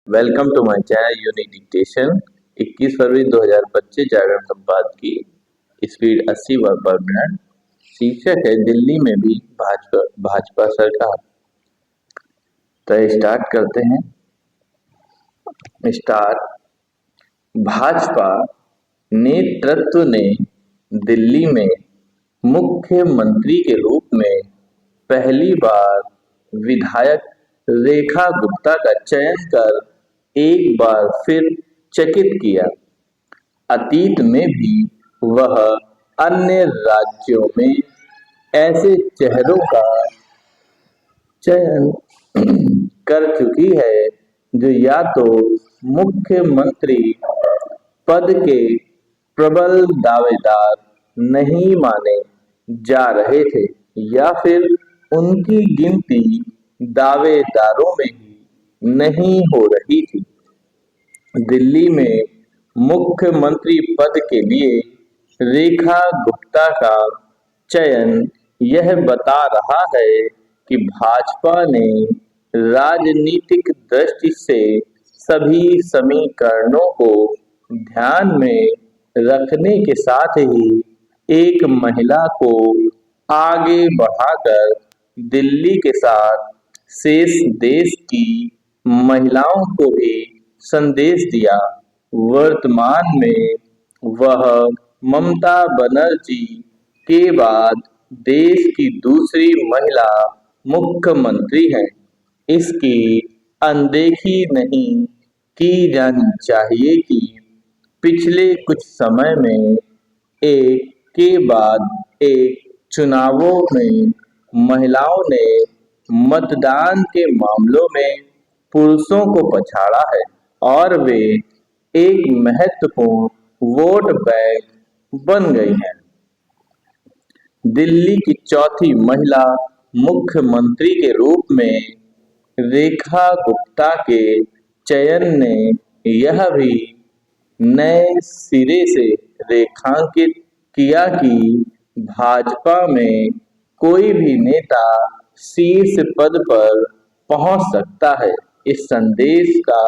Welcome to my channel unique dictation. 21 फरवरी 2025 जागरण संपादकीय की स्पीड 80 वर्ड पर मिनट। शीर्षक है दिल्ली में भी भाजपा सरकार। तो स्टार्ट करते हैं। स्टार्ट। भाजपा नेतृत्व ने दिल्ली में मुख्यमंत्री के रूप में पहली बार विधायक रेखा गुप्ता का चयन कर एक बार फिर चकित किया। अतीत में भी वह अन्य राज्यों में ऐसे चेहरों का चयन कर चुकी है जो या तो मुख्यमंत्री पद के प्रबल दावेदार नहीं माने जा रहे थे या फिर उनकी गिनती दावेदारों में ही नहीं हो रही थी। दिल्ली में मुख्यमंत्री पद के लिए रेखा गुप्ता का चयन यह बता रहा है कि भाजपा ने राजनीतिक दृष्टि से सभी समीकरणों को ध्यान में रखने के साथ ही एक महिला को आगे बढ़ाकर दिल्ली के साथ शेष देश की महिलाओं को भी संदेश दिया। वर्तमान में वह ममता बनर्जी के बाद देश की दूसरी महिला मुख्यमंत्री हैं। इसकी अनदेखी नहीं की जानी चाहिए कि पिछले कुछ समय में एक के बाद एक चुनावों में महिलाओं ने मतदान के मामलों में पुरुषों को पछाड़ा है और वे एक महत्वपूर्ण वोट बैंक बन गई हैं। दिल्ली की चौथी महिला मुख्यमंत्री के रूप में रेखा गुप्ता के चयन ने यह भी नए सिरे से रेखांकित किया कि भाजपा में कोई भी नेता शीर्ष पद पर पहुंच सकता है। इस संदेश का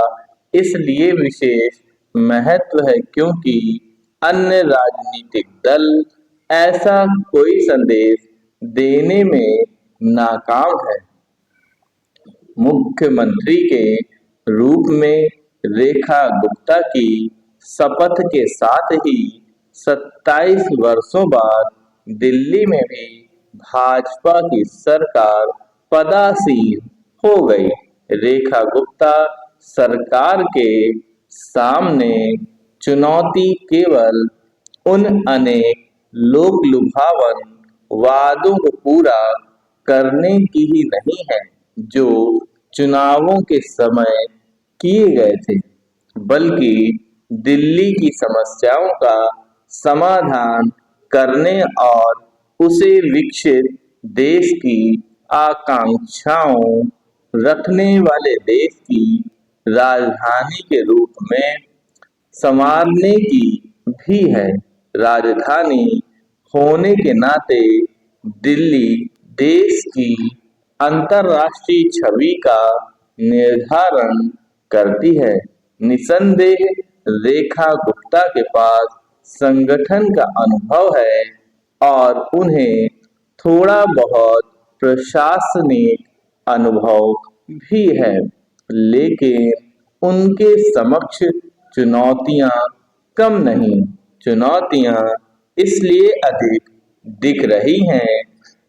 इसलिए विशेष महत्व है क्योंकि अन्य राजनीतिक दल ऐसा कोई संदेश देने में नाकाम है। मुख्यमंत्री के रूप में रेखा गुप्ता की शपथ के साथ ही 27 वर्षों बाद दिल्ली में भी भाजपा की सरकार पदासीन हो गई। रेखा गुप्ता सरकार के सामने चुनौती केवल उन अनेक लोक लुभावन वादों को पूरा करने की ही नहीं है जो चुनावों के समय किए गए थे, बल्कि दिल्ली की समस्याओं का समाधान करने और उसे विकसित देश की आकांक्षाओं रखने वाले देश की राजधानी के रूप में संवारने की भी है। राजधानी होने के नाते दिल्ली देश की अंतर्राष्ट्रीय छवि का निर्धारण करती है। निसंदेह रेखा गुप्ता के पास संगठन का अनुभव है और उन्हें थोड़ा बहुत प्रशासनिक अनुभव भी है, लेकिन उनके समक्ष चुनौतियां कम नहीं। चुनौतियां इसलिए अधिक दिख रही हैं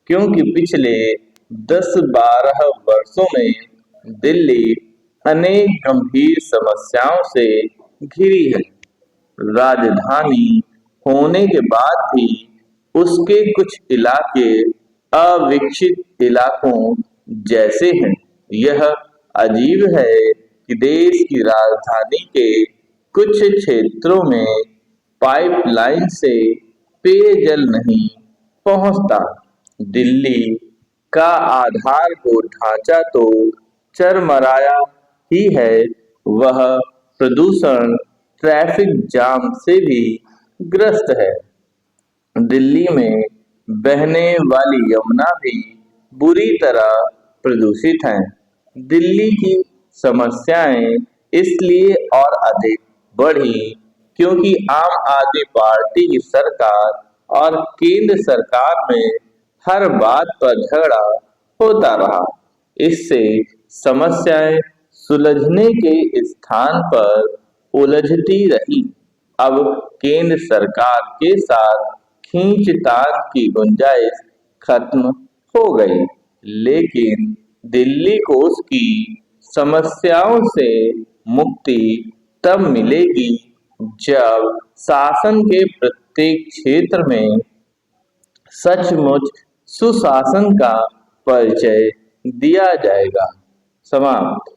क्योंकि पिछले 10-12 वर्षों में दिल्ली अनेक गंभीर समस्याओं से घिरी है। राजधानी होने के बाद भी उसके कुछ इलाके अविकसित इलाकों जैसे हैं। यह अजीब है कि देश की राजधानी के कुछ क्षेत्रों में पाइपलाइन से पेयजल नहीं पहुंचता। दिल्ली का आधारभूत ढांचा तो चरमराया ही है, वह प्रदूषण ट्रैफिक जाम से भी ग्रस्त है। दिल्ली में बहने वाली यमुना भी बुरी तरह प्रदूषित है। दिल्ली की समस्याएं इसलिए और अधिक बढ़ी क्योंकि आम आदमी पार्टी की सरकार और केंद्र सरकार में हर बात पर झगड़ा होता रहा। इससे समस्याएं सुलझने के स्थान पर उलझती रही। अब केंद्र सरकार के साथ खींचतान की गुंजाइश खत्म हो गई, लेकिन दिल्ली को उसकी समस्याओं से मुक्ति तब मिलेगी जब शासन के प्रत्येक क्षेत्र में सचमुच सुशासन का परिचय दिया जाएगा। समाप्त।